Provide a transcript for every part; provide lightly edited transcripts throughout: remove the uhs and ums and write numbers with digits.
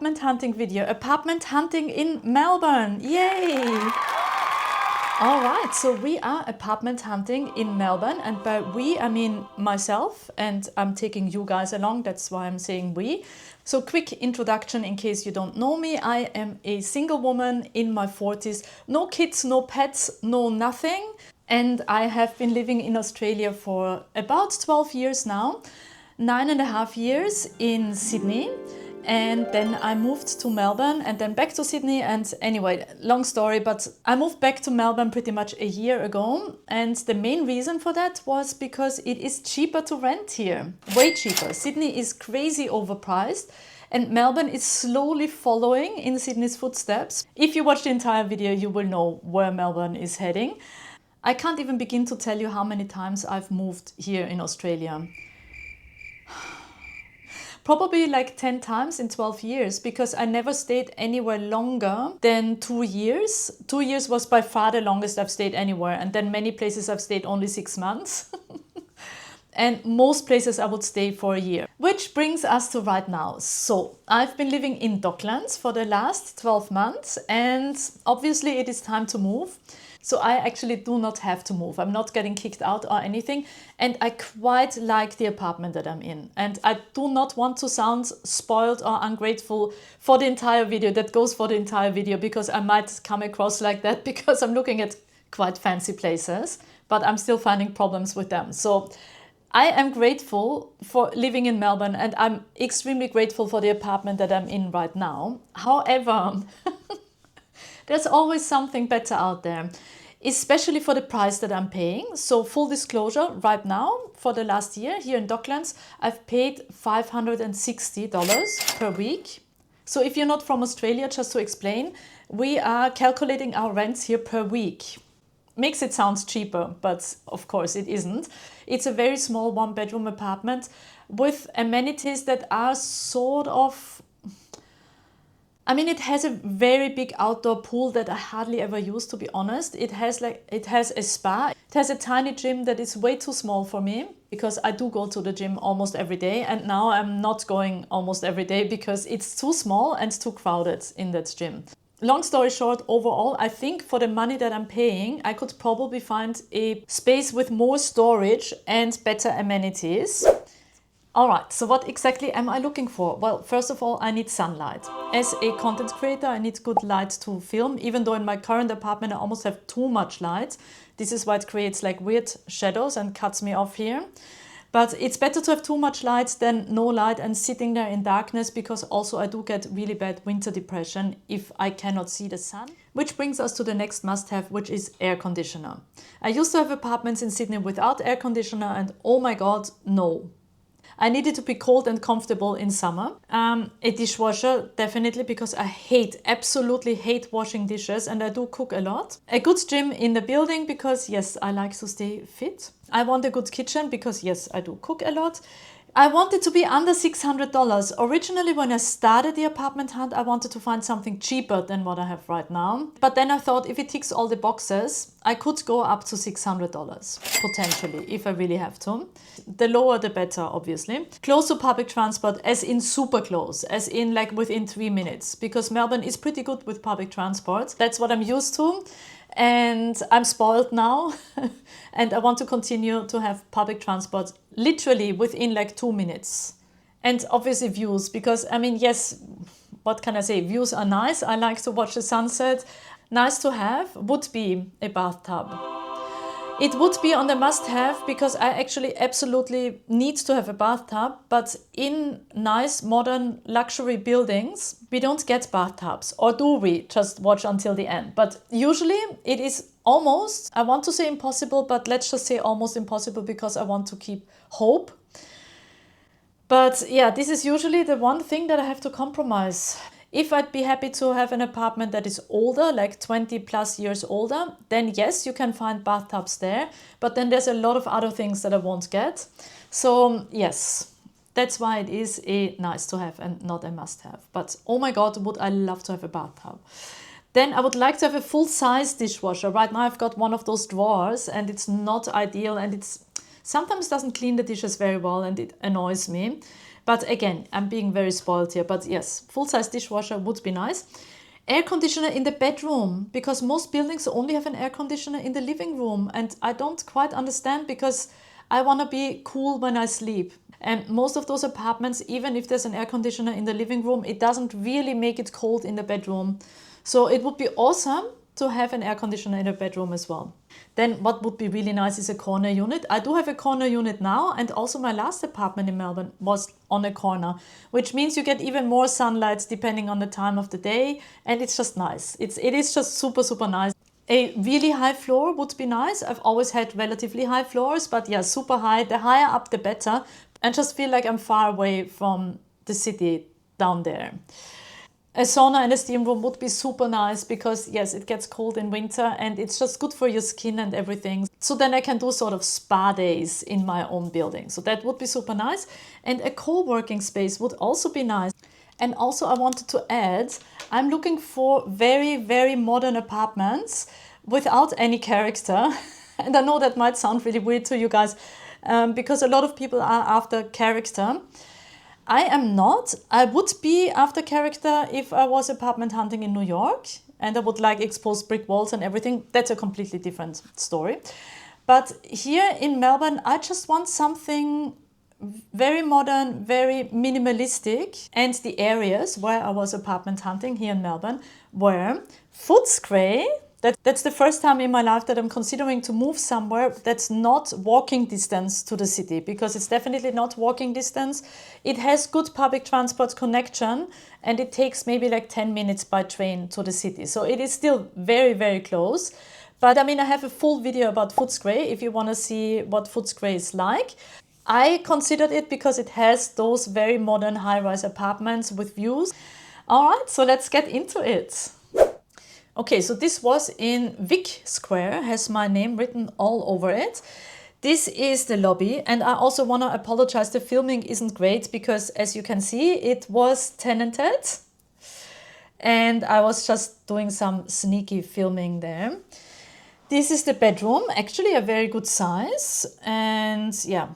apartment hunting video. Apartment hunting in Melbourne. Yay! All right, so we are apartment hunting in Melbourne, and by we I mean myself, and I'm taking you guys along, that's why I'm saying we. So quick introduction in case you don't know me. I am a single woman in my 40s, no kids, no pets, no nothing. And I have been living in Australia for about 12 years now, 9.5 years in Sydney. And then I moved to Melbourne and then back to Sydney. And anyway, long story, but I moved back to Melbourne pretty much a year ago. And the main reason for that was because it is cheaper to rent here, way cheaper. Sydney is crazy overpriced. And Melbourne is slowly following in Sydney's footsteps. If you watch the entire video, you will know where Melbourne is heading. I can't even begin to tell you how many times I've moved here in Australia. Probably like 10 times in 12 years, because I never stayed anywhere longer than 2 years. 2 years was by far the longest I've stayed anywhere. And then many places I've stayed only 6 months. And most places I would stay for a year. Which brings us to right now. So I've been living in Docklands for the last 12 months. And obviously it is time to move. So I actually do not have to move. I'm not getting kicked out or anything. And I quite like the apartment that I'm in. And I do not want to sound spoiled or ungrateful for the entire video. That goes for the entire video, because I might come across like that because I'm looking at quite fancy places, but I'm still finding problems with them. So I am grateful for living in Melbourne, and I'm extremely grateful for the apartment that I'm in right now. However, there's always something better out there, especially for the price that I'm paying. So full disclosure, right now, for the last year here in Docklands, I've paid $560 per week. So if you're not from Australia, just to explain, we are calculating our rents here per week. Makes it sound cheaper, but of course it isn't. It's a very small 1-bedroom apartment with amenities that are sort of... I mean, it has a very big outdoor pool that I hardly ever use, to be honest. It has a spa. It has a tiny gym that is way too small for me, because I do go to the gym almost every day. And now I'm not going almost every day because it's too small and too crowded in that gym. Long story short, overall, I think for the money that I'm paying, I could probably find a space with more storage and better amenities. All right, so what exactly am I looking for? Well, first of all, I need sunlight. As a content creator, I need good light to film, even though in my current apartment I almost have too much light. This is why it creates like weird shadows and cuts me off here. But it's better to have too much light than no light and sitting there in darkness, because also I do get really bad winter depression if I cannot see the sun. Which brings us to the next must-have, which is air conditioner. I used to have apartments in Sydney without air conditioner, and oh my God, no. I needed to be cold and comfortable in summer. A dishwasher, definitely, because I absolutely hate washing dishes, and I do cook a lot. A good gym in the building, because yes, I like to stay fit. I want a good kitchen, because yes, I do cook a lot. I wanted to be under $600. Originally, when I started the apartment hunt, I wanted to find something cheaper than what I have right now. But then I thought if it ticks all the boxes, I could go up to $600, potentially, if I really have to. The lower, the better, obviously. Close to public transport, as in super close, as in like within 3 minutes, because Melbourne is pretty good with public transport. That's what I'm used to. And I'm spoiled now and I want to continue to have public transport literally within like 2 minutes. And obviously views, because I mean, yes, what can I say? Views are nice. I like to watch the sunset. Nice to have would be a bathtub. It would be on the must-have, because I actually absolutely need to have a bathtub, but in nice modern luxury buildings, we don't get bathtubs, or do we? Just watch until the end. But usually it is almost, I want to say impossible, but let's just say almost impossible, because I want to keep hope. But yeah, this is usually the one thing that I have to compromise. If I'd be happy to have an apartment that is older, like 20 plus years older, then yes, you can find bathtubs there. But then there's a lot of other things that I won't get. So yes, that's why it is a nice to have and not a must have. But oh my God, would I love to have a bathtub. Then I would like to have a full-size dishwasher. Right now I've got one of those drawers and it's not ideal, and it's sometimes doesn't clean the dishes very well and it annoys me. But again, I'm being very spoiled here. But yes, full-size dishwasher would be nice. Air conditioner in the bedroom, because most buildings only have an air conditioner in the living room. And I don't quite understand, because I want to be cool when I sleep. And most of those apartments, even if there's an air conditioner in the living room, it doesn't really make it cold in the bedroom. So it would be awesome to have an air conditioner in a bedroom as well. Then what would be really nice is a corner unit. I do have a corner unit now, and also my last apartment in Melbourne was on a corner, which means you get even more sunlight depending on the time of the day, and it's just nice. It is just super, super nice. A really high floor would be nice. I've always had relatively high floors, but yeah, super high. The higher up, the better. And just feel like I'm far away from the city down there. A sauna and a steam room would be super nice, because yes, it gets cold in winter and it's just good for your skin and everything. So then I can do sort of spa days in my own building. So that would be super nice. And a co-working space would also be nice. And also I wanted to add, I'm looking for very, very modern apartments without any character. And I know that might sound really weird to you guys, because a lot of people are after character. I am not. I would be after character if I was apartment hunting in New York and I would like exposed brick walls and everything. That's a completely different story. But here in Melbourne, I just want something very modern, very minimalistic. And the areas where I was apartment hunting here in Melbourne were Footscray. That's the first time in my life that I'm considering to move somewhere that's not walking distance to the city, because it's definitely not walking distance. It has good public transport connection and it takes maybe like 10 minutes by train to the city. So it is still very, very close. But I mean, I have a full video about Footscray if you want to see what Footscray is like. I considered it because it has those very modern high-rise apartments with views. All right, so let's get into it. Okay, so this was in Vic Square, has my name written all over it. This is the lobby, and I also want to apologize, the filming isn't great because, as you can see, it was tenanted and I was just doing some sneaky filming there. This is the bedroom, actually a very good size, and yeah,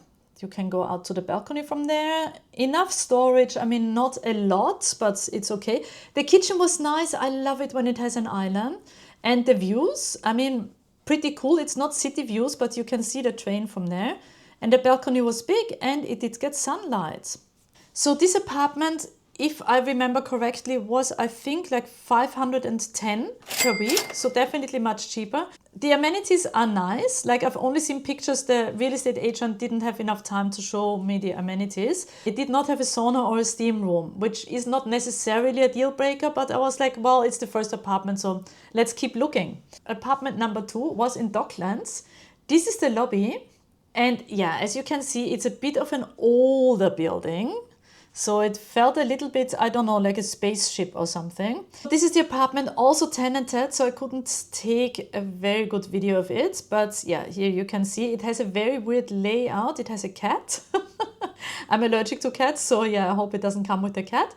you can go out to the balcony from there. Enough storage, I mean, not a lot, but it's okay. The kitchen was nice. I love it when it has an island. And the views, I mean, pretty cool. It's not city views, but you can see the train from there. And the balcony was big and it did get sunlight. So this apartment, if I remember correctly, was, I think, like 510 per week. So definitely much cheaper. The amenities are nice. Like, I've only seen pictures. The real estate agent didn't have enough time to show me the amenities. It did not have a sauna or a steam room, which is not necessarily a deal breaker, but I was like, well, it's the first apartment, so let's keep looking. Apartment number 2 was in Docklands. This is the lobby. And yeah, as you can see, it's a bit of an older building. So it felt a little bit, I don't know, like a spaceship or something. This is the apartment, also tenanted, so I couldn't take a very good video of it. But yeah, here you can see it has a very weird layout. It has a cat. I'm allergic to cats, so yeah, I hope it doesn't come with a cat.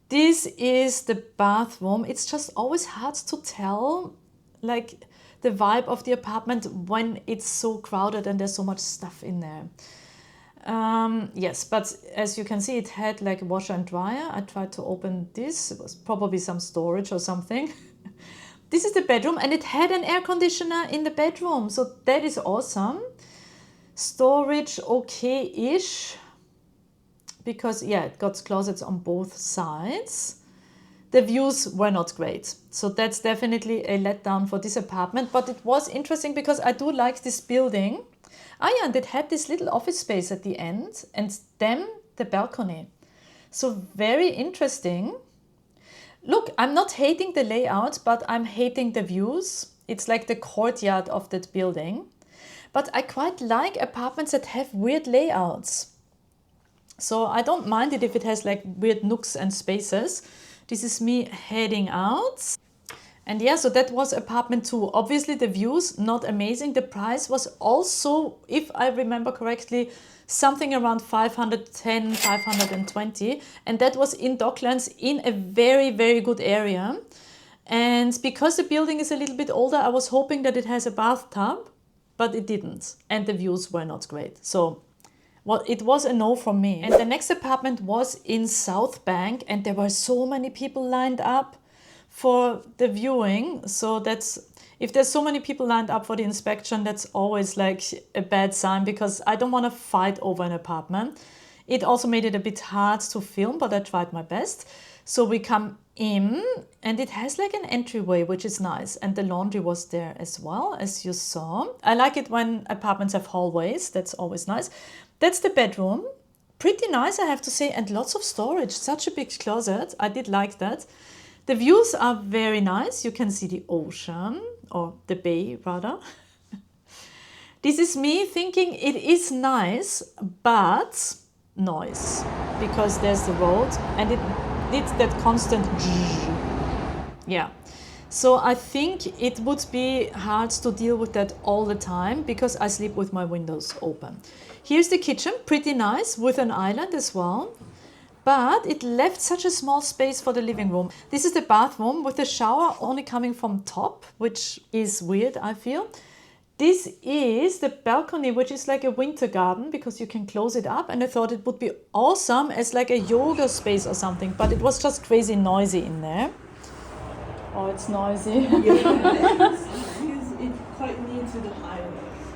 This is the bathroom. It's just always hard to tell, like, the vibe of the apartment when it's so crowded and there's so much stuff in there. Yes, but as you can see, it had like a washer and dryer. I tried to open this. It was probably some storage or something. This is the bedroom, and it had an air conditioner in the bedroom. So that is awesome. Storage, okay-ish. Because, yeah, it got closets on both sides. The views were not great. So that's definitely a letdown for this apartment. But it was interesting because I do like this building. Ah yeah, and it had this little office space at the end, and then the balcony. So very interesting. Look, I'm not hating the layout, but I'm hating the views. It's like the courtyard of that building. But I quite like apartments that have weird layouts. So I don't mind it if it has like weird nooks and spaces. This is me heading out. And yeah, so that was apartment 2. Obviously the views, not amazing. The price was also, if I remember correctly, something around 510, 520. And that was in Docklands, in a very, very good area. And because the building is a little bit older, I was hoping that it has a bathtub, but it didn't. And the views were not great. So Well, it was a no from me. And the next apartment was in Southbank, and there were so many people lined up for the viewing. So that's, if there's so many people lined up for the inspection, that's always like a bad sign, because I don't want to fight over an apartment. It also made it a bit hard to film, but I tried my best. So we come in, and it has like an entryway, which is nice. And the laundry was there as well, as you saw. I like it when apartments have hallways. That's always nice. That's the bedroom. Pretty nice, I have to say, and lots of storage. Such a big closet. I did like that. The views are very nice. You can see the ocean, or the bay rather. This is me thinking it is nice, but noise, because there's the road and it needs that constant yeah. So I think it would be hard to deal with that all the time, because I sleep with my windows open. Here's the kitchen, pretty nice, with an island as well. But it left such a small space for the living room. This is the bathroom with the shower only coming from top, which is weird, I feel. This is the balcony, which is like a winter garden, because you can close it up. And I thought it would be awesome as like a yoga space or something, but it was just crazy noisy in there. Oh, it's noisy. Yeah, it's quite near to the highway.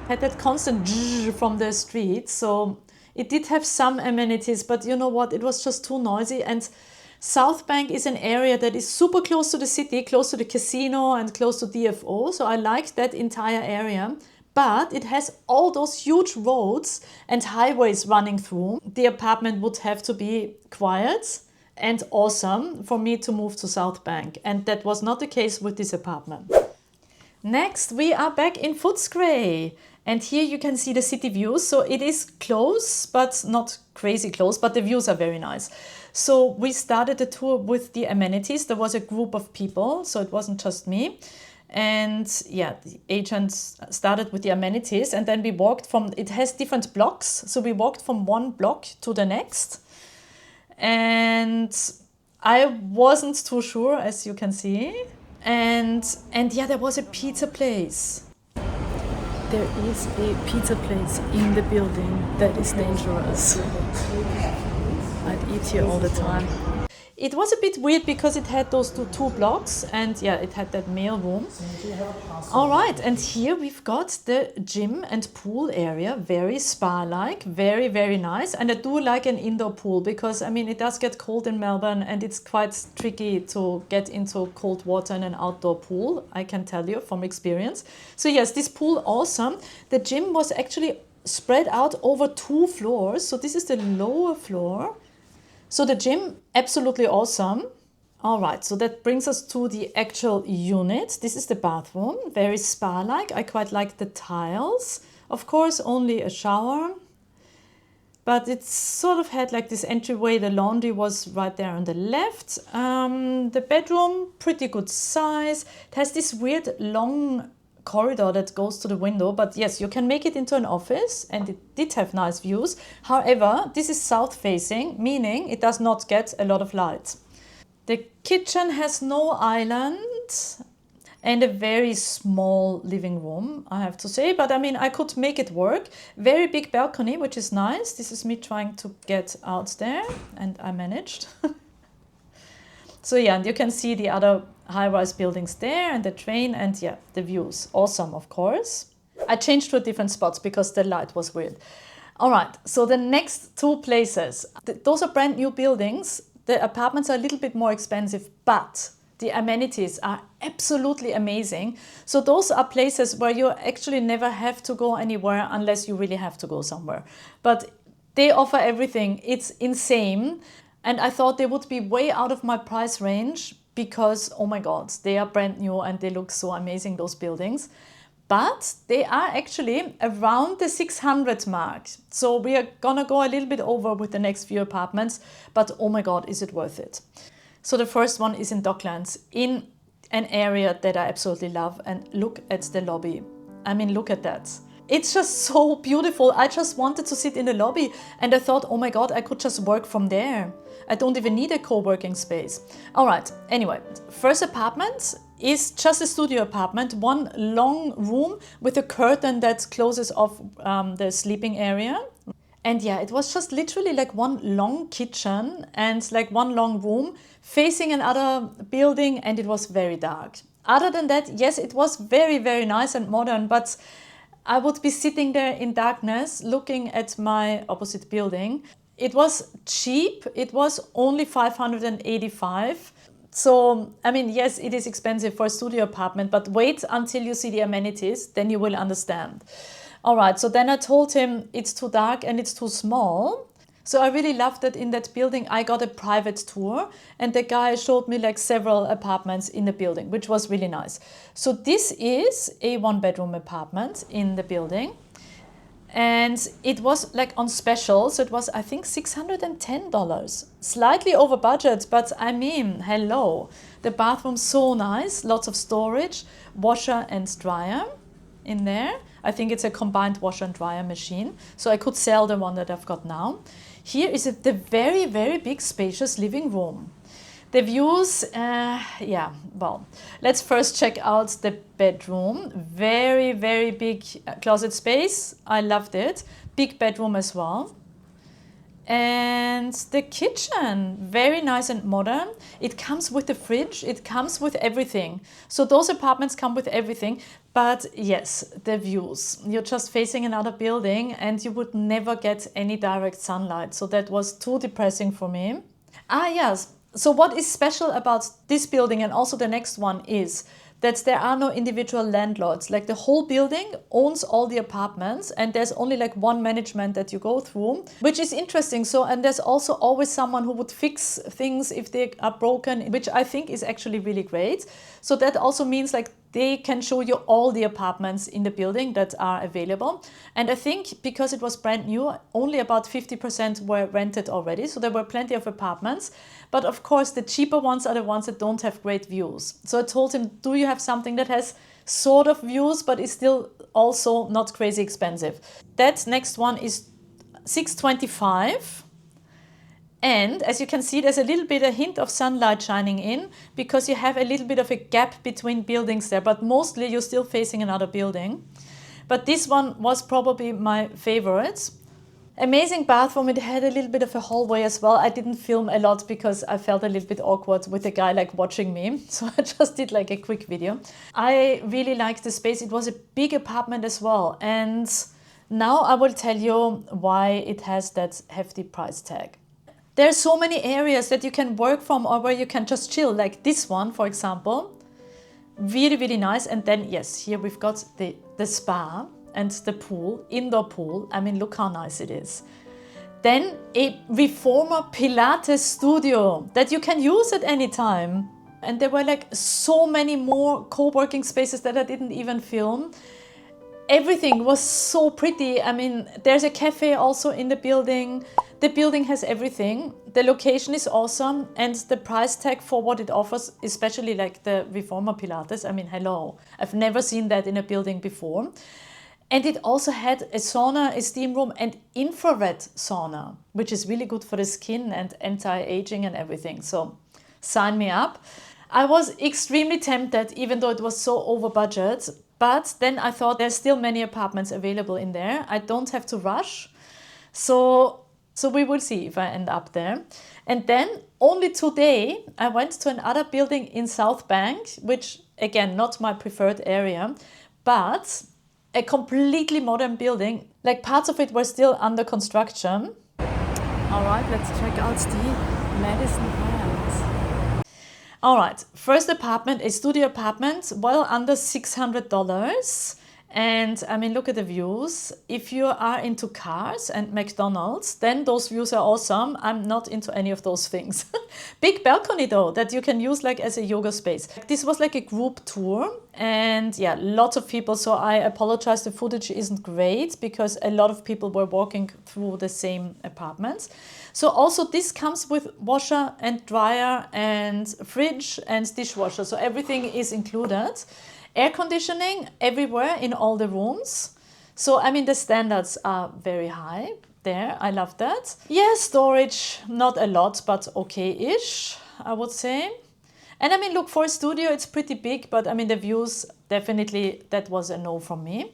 Had that constant from the street, so it did have some amenities, but you know what, it was just too noisy. And Southbank is an area that is super close to the city, close to the casino and close to DFO, so I liked that entire area. But it has all those huge roads and highways running through. The apartment would have to be quiet and awesome for me to move to Southbank, and that was not the case with this apartment. Next, we are back in Footscray, and here you can see the city views. So it is close, but not crazy close, but the views are very nice. So we started the tour with the amenities. There was a group of people, so it wasn't just me. And yeah, the agent started with the amenities, and then we walked from, it has different blocks. So we walked from one block to the next. And I wasn't too sure, as you can see. And yeah, there was a pizza place. There is a pizza place in the building. That is dangerous. I'd eat here all the time. It was a bit weird because it had those two blocks, and yeah, it had that mail room. All right, and here we've got the gym and pool area, very spa-like, very, very nice. And I do like an indoor pool because, I mean, it does get cold in Melbourne and it's quite tricky to get into cold water in an outdoor pool, I can tell you from experience. So yes, this pool, awesome. The gym was actually spread out over 2 floors. So this is the lower floor. So the gym, absolutely awesome. All right, so that brings us to the actual unit. This is the bathroom, very spa-like. I quite like the tiles. Of course, only a shower. But it sort of had like this entryway. The laundry was right there on the left. The bedroom, pretty good size. It has this weird long corridor that goes to the window, but yes, you can make it into an office, and it did have nice views. However, this is south facing, meaning it does not get a lot of light. The kitchen has no island and a very small living room, I have to say, but I mean, I could make it work. Very big balcony, which is nice. This is me trying to get out there, and I managed. So yeah, and you can see the other high-rise buildings there, and the train, and yeah, the views. Awesome, of course. I changed to a different spots because the light was weird. All right, so the next 2 places, those are brand new buildings. The apartments are a little bit more expensive, but the amenities are absolutely amazing. So those are places where you actually never have to go anywhere unless you really have to go somewhere. But they offer everything. It's insane. And I thought they would be way out of my price range because, oh my God, they are brand new and they look so amazing, those buildings. But they are actually around the 600 mark. So we are gonna go a little bit over with the next few apartments, but oh my God, is it worth it? So the first one is in Docklands, in an area that I absolutely love. And look at the lobby. I mean, look at that. It's just so beautiful. I just wanted to sit in the lobby and I thought, oh my God, I could just work from there. I don't even need a co-working space. All right, anyway, first apartment is just a studio apartment, one long room with a curtain that closes off the sleeping area. And yeah, it was just literally like one long kitchen and like one long room facing another building, and it was very dark. Other than that, yes, it was very, very nice and modern, but I would be sitting there in darkness looking at my opposite building. It was cheap. It was only 585. So, I mean, yes, it is expensive for a studio apartment, but wait until you see the amenities, then you will understand. All right, so then I told him it's too dark and it's too small. So I really loved that in that building I got a private tour, and the guy showed me like several apartments in the building, which was really nice. So this is a 1-bedroom apartment in the building, and it was like on special, so it was I think $610, slightly over budget, but I mean, hello. The bathroom so nice, lots of storage, washer and dryer in there. I think it's a combined washer and dryer machine, so I could sell the one that I've got now. Here is the very, very big spacious living room. The views, yeah, well, let's first check out the bedroom. Very, very big closet space. I loved it. Big bedroom as well. And the kitchen, very nice and modern. It comes with the fridge, it comes with everything. So those apartments come with everything. But yes, the views. You're just facing another building and you would never get any direct sunlight. So that was too depressing for me. Yes. So what is special about this building and also the next one is that there are no individual landlords. Like the whole building owns all the apartments, and there's only like one management that you go through, which is interesting. So, and there's also always someone who would fix things if they are broken, which I think is actually really great. So that also means like they can show you all the apartments in the building that are available. And I think because it was brand new, only about 50% were rented already. So there were plenty of apartments. But of course, the cheaper ones are the ones that don't have great views. So I told him, do you have something that has sort of views, but is still also not crazy expensive? That next one is $625. And as you can see, there's a little bit a hint of sunlight shining in because you have a little bit of a gap between buildings there, but mostly you're still facing another building. But this one was probably my favorite. Amazing bathroom. It had a little bit of a hallway as well. I didn't film a lot because I felt a little bit awkward with the guy like watching me. So I just did like a quick video. I really liked the space. It was a big apartment as well. And now I will tell you why it has that hefty price tag. There's so many areas that you can work from or where you can just chill, like this one, for example. Really, really nice. And then, yes, here we've got the spa and the pool, indoor pool. I mean, look how nice it is. Then a reformer Pilates studio that you can use at any time. And there were like so many more co-working spaces that I didn't even film. Everything was so pretty. I mean, there's a cafe also in the building. The building has everything. The location is awesome. And the price tag for what it offers, especially like the reformer Pilates, I mean, hello. I've never seen that in a building before. And it also had a sauna, a steam room, and infrared sauna, which is really good for the skin and anti-aging and everything. So sign me up. I was extremely tempted, even though it was so over budget. But then I thought there's still many apartments available in there. I don't have to rush. So we will see if I end up there. And then only today I went to another building in Southbank, which again, not my preferred area, but a completely modern building. Like parts of it were still under construction. All right, let's check out the Madison Brand. All right, first apartment, a studio apartment, well under $600. And I mean, look at the views. If you are into cars and McDonald's, then those views are awesome. I'm not into any of those things. Big balcony though, that you can use like as a yoga space. This was like a group tour and yeah, lots of people. So I apologize, the footage isn't great because a lot of people were walking through the same apartments. So also this comes with washer and dryer and fridge and dishwasher. So everything is included. Air conditioning everywhere in all the rooms. So, I mean, the standards are very high there. I love that. Yeah, storage, not a lot, but okay-ish, I would say. And I mean, look, for a studio, it's pretty big, but I mean, the views, definitely, that was a no from me.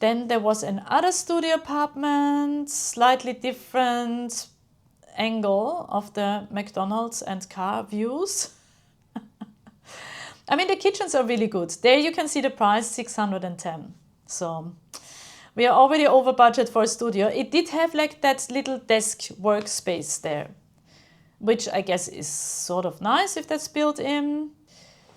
Then there was another studio apartment, slightly different angle of the McDonald's and car views. I mean, the kitchens are really good. There you can see the price, 610. So we are already over budget for a studio. It did have like that little desk workspace there, which I guess is sort of nice if that's built in.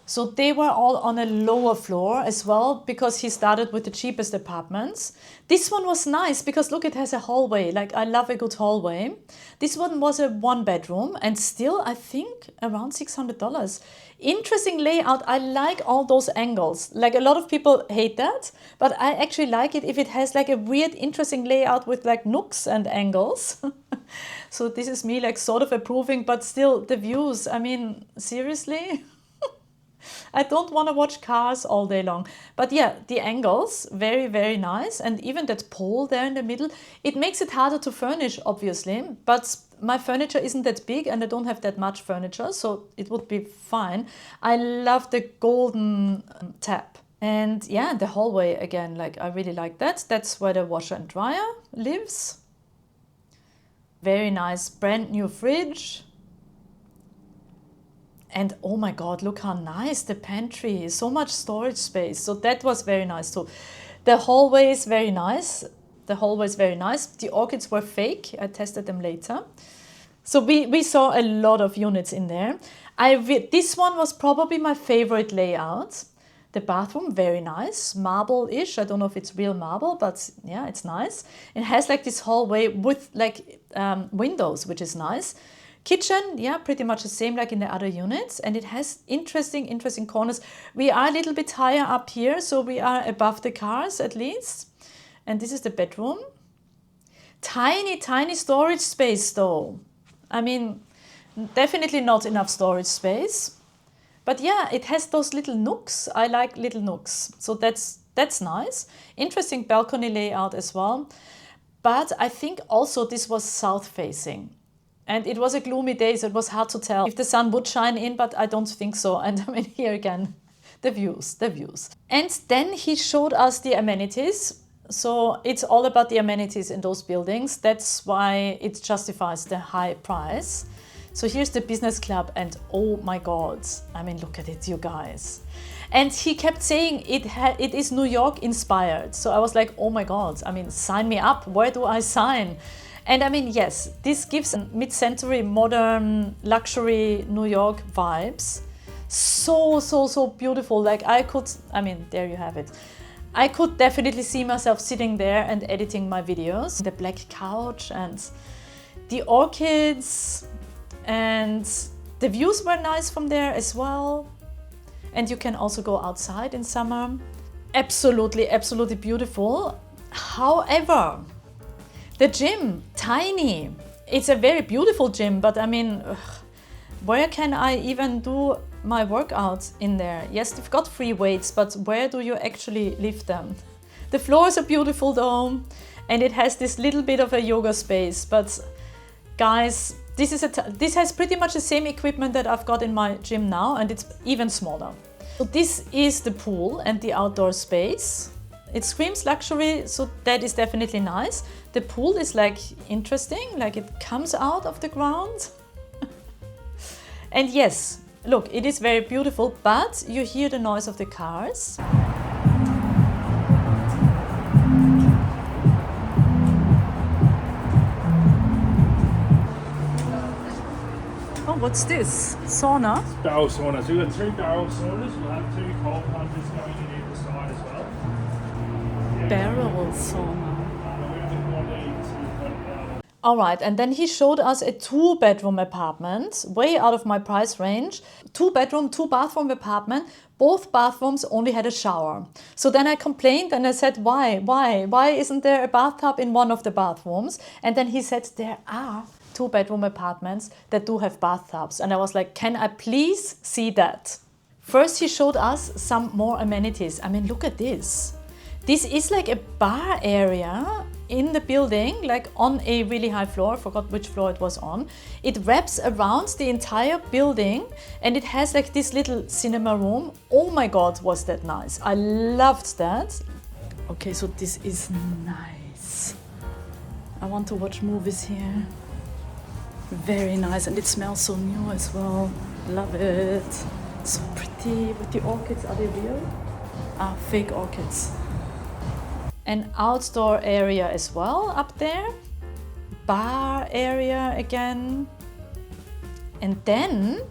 So they were all on a lower floor as well, because he started with the cheapest apartments. This one was nice because look, it has a hallway. Like, I love a good hallway. This one was a 1-bedroom and still, I think, around $600. Interesting layout. I like all those angles. Like, a lot of people hate that, but I actually like it if it has like a weird, interesting layout with like nooks and angles. So this is me like sort of approving, but still the views, I mean, seriously? I don't want to watch cars all day long. But yeah, the angles, very, very nice. And even that pole there in the middle, it makes it harder to furnish, obviously. But my furniture isn't that big and I don't have that much furniture, so it would be fine. I love the golden tap. And yeah, the hallway again, like I really like that. That's where the washer and dryer lives. Very nice, brand new fridge. And oh my God, look how nice the pantry is. So much storage space. So that was very nice too. The hallway is very nice. The hallway is very nice. The orchids were fake. I tested them later. So we saw a lot of units in there. This one was probably my favorite layout. The bathroom, very nice. Marble-ish. I don't know if it's real marble, but yeah, it's nice. It has like this hallway with like windows, which is nice. Kitchen, yeah, pretty much the same like in the other units. And it has interesting corners. We are a little bit higher up here, so we are above the cars at least. And this is the bedroom. Tiny, tiny storage space though. I mean, definitely not enough storage space. But yeah, it has those little nooks. I like little nooks. So that's nice. Interesting balcony layout as well. But I think also this was south facing. And it was a gloomy day, so it was hard to tell if the sun would shine in, but I don't think so. And I mean, here again, the views. And then he showed us the amenities. So it's all about the amenities in those buildings. That's why it justifies the high price. So here's the business club and oh my God, I mean, look at it, you guys. And he kept saying it is New York inspired. So I was like, oh my God, I mean, sign me up. Where do I sign? And I mean, yes, this gives mid-century, modern, luxury New York vibes. So beautiful. Like I mean, there you have it. I could definitely see myself sitting there and editing my videos. The black couch and the orchids and the views were nice from there as well. And you can also go outside in summer. Absolutely beautiful. However, the gym, tiny. It's a very beautiful gym, but I mean, where can I even do my workouts in there? Yes, they've got free weights, but where do you actually lift them? The floors are beautiful though, and it has this little bit of a yoga space. But guys, this has pretty much the same equipment that I've got in my gym now, and it's even smaller. So this is the pool and the outdoor space. It screams luxury, so that is definitely nice. The pool is like interesting, like it comes out of the ground. And yes, look, it is very beautiful, but you hear the noise of the cars. Oh, what's this? Sauna? Barrel sauna. So we've got 2 barrel saunas. We'll have 2 cold plunges going in either side as well. Barrel sauna. All right, and then he showed us a 2-bedroom apartment, way out of my price range. 2-bedroom, 2-bathroom apartment. Both bathrooms only had a shower. So then I complained and I said, why isn't there a bathtub in one of the bathrooms? And then he said, there are 2-bedroom apartments that do have bathtubs. And I was like, can I please see that? First, he showed us some more amenities. I mean, look at this. This is like a bar area in the building, like on a really high floor. I forgot which floor it was on. It wraps around the entire building and it has like this little cinema room. Oh my God, was that nice. I loved that. Okay, so this is nice. I want to watch movies here. Very nice, and it smells so new as well. Love it. So pretty with the orchids. Are they real? Ah, fake orchids. An outdoor area as well up there. Bar area again. And then,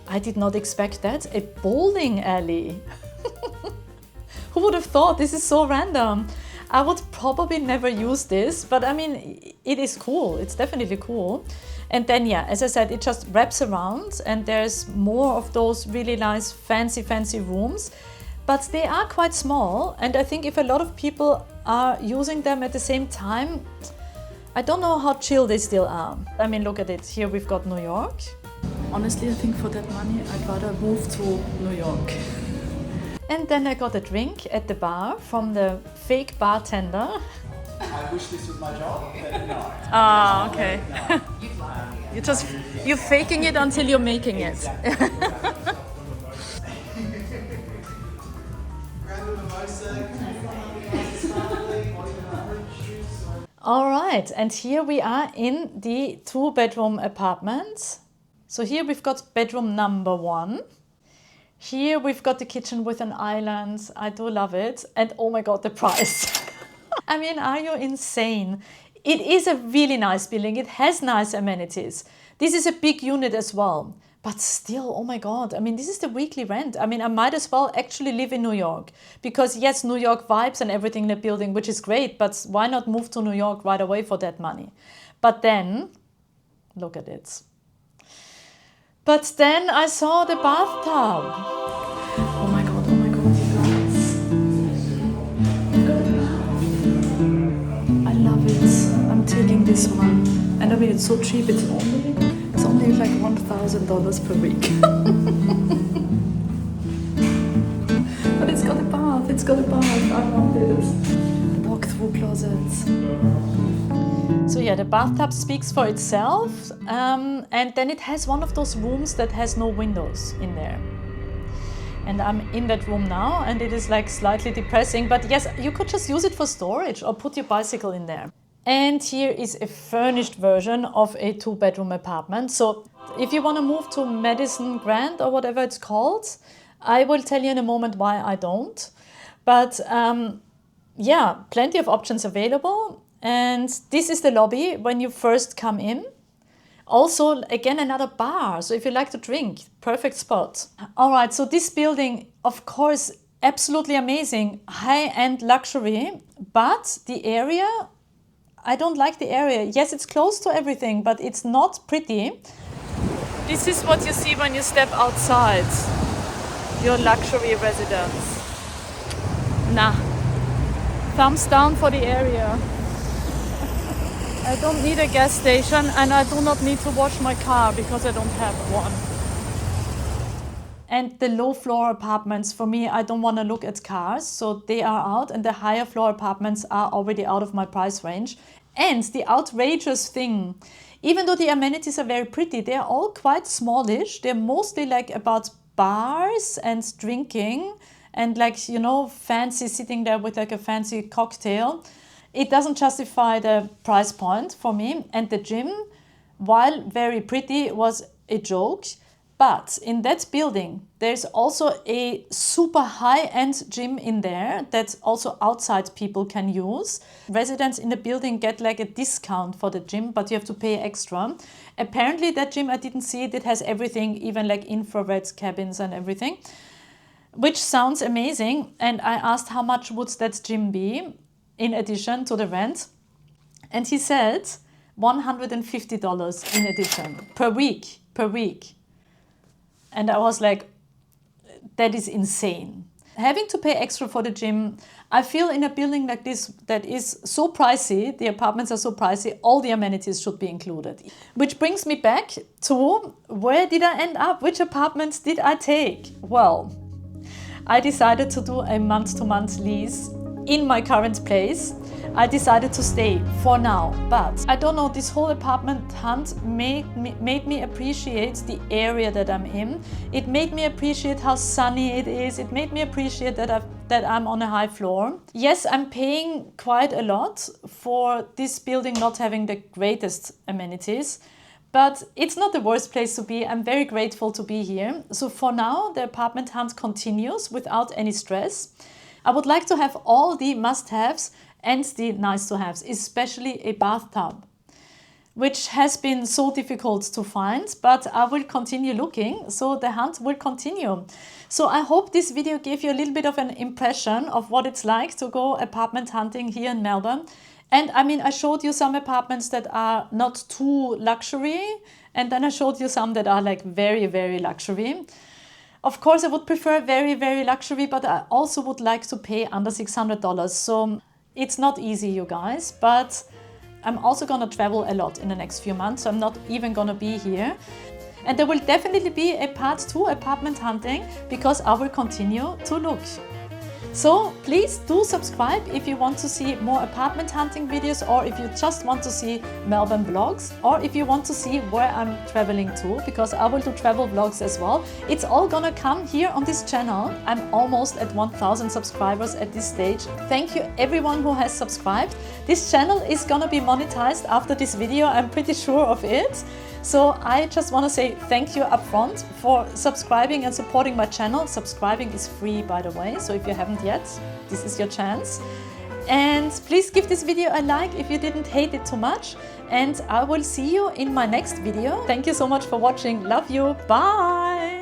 I did not expect that, a bowling alley. Who would have thought? This is so random. I would probably never use this, but I mean, it is cool. It's definitely cool. And then, yeah, as I said, it just wraps around and there's more of those really nice, fancy rooms. But they are quite small. And I think if a lot of people are using them at the same time, I don't know how chill they still are. I mean, look at it. Here we've got New York. Honestly, I think for that money, I'd rather move to New York. And then I got a drink at the bar from the fake bartender. I wish this was my job, but no. Ah, okay. You're faking it until you're making it. Grab a mimosa. All right, and here we are in the 2-bedroom apartment. So here we've got bedroom number 1. Here we've got the kitchen with an island. I do love it. And oh my God, the price. I mean, are you insane? It is a really nice building. It has nice amenities. This is a big unit as well. But still, oh my God, I mean, this is the weekly rent. I mean, I might as well actually live in New York. Because yes, New York vibes and everything in the building, which is great. But why not move to New York right away for that money? But then, look at it. But then I saw the bathtub. Oh my God, you guys. We've got a bath. I love it. I'm taking this one. And I mean, it's so cheap. It's only like $1,000 per week. But it's got a bath. It's got a bath. I want this. Walk-through closets. So yeah, the bathtub speaks for itself, and then it has one of those rooms that has no windows in there. And I'm in that room now, and it is like slightly depressing, but yes, you could just use it for storage or put your bicycle in there. And here is a furnished version of a 2-bedroom apartment. So if you want to move to Madison Grand or whatever it's called, I will tell you in a moment why I don't. But yeah, plenty of options available. And this is the lobby when you first come in. Also, again, another bar. So if you like to drink, perfect spot. All right, so this building, of course, absolutely amazing. High-end luxury, but the area, I don't like the area. Yes, it's close to everything, but it's not pretty. This is what you see when you step outside your luxury residence. Nah, thumbs down for the area. I don't need a gas station and I do not need to wash my car because I don't have one. And the low floor apartments, for me, I don't want to look at cars, so they are out, and the higher floor apartments are already out of my price range. And the outrageous thing, even though the amenities are very pretty, they are all quite smallish. They're mostly like about bars and drinking and like, you know, fancy sitting there with like a fancy cocktail. It doesn't justify the price point for me. And the gym, while very pretty, was a joke. But in that building, there's also a super high-end gym in there that also outside people can use. Residents in the building get like a discount for the gym, but you have to pay extra. Apparently that gym, I didn't see it, it has everything, even like infrared cabins and everything, which sounds amazing. And I asked how much would that gym be in addition to the rent, and he said $150 in addition per week. And I was like, that is insane. Having to pay extra for the gym, I feel in a building like this that is so pricey, the apartments are so pricey, all the amenities should be included. Which brings me back to, where did I end up? Which apartments did I take? Well, I decided to do a month-to-month lease in my current place, I decided to stay for now. But I don't know, this whole apartment hunt made me appreciate the area that I'm in. It made me appreciate how sunny it is. It made me appreciate that I'm on a high floor. Yes, I'm paying quite a lot for this building not having the greatest amenities, but it's not the worst place to be. I'm very grateful to be here. So for now, the apartment hunt continues without any stress. I would like to have all the must-haves and the nice-to-haves, especially a bathtub, which has been so difficult to find, but I will continue looking, so the hunt will continue. So I hope this video gave you a little bit of an impression of what it's like to go apartment hunting here in Melbourne. And I mean, I showed you some apartments that are not too luxury, and then I showed you some that are like very, very luxury. Of course, I would prefer very, very luxury, but I also would like to pay under $600. So it's not easy, you guys, but I'm also gonna travel a lot in the next few months, so I'm not even gonna be here. And there will definitely be a part 2 apartment hunting because I will continue to look. So please do subscribe if you want to see more apartment hunting videos, or if you just want to see Melbourne vlogs, or if you want to see where I'm traveling to, because I will do travel vlogs as well. It's all gonna come here on this channel. I'm almost at 1,000 subscribers at this stage. Thank you everyone who has subscribed. This channel is gonna be monetized after this video, I'm pretty sure of it. So I just want to say thank you upfront for subscribing and supporting my channel. Subscribing is free, by the way, so if you haven't yet, this is your chance. And please give this video a like if you didn't hate it too much. And I will see you in my next video. Thank you so much for watching. Love you. Bye.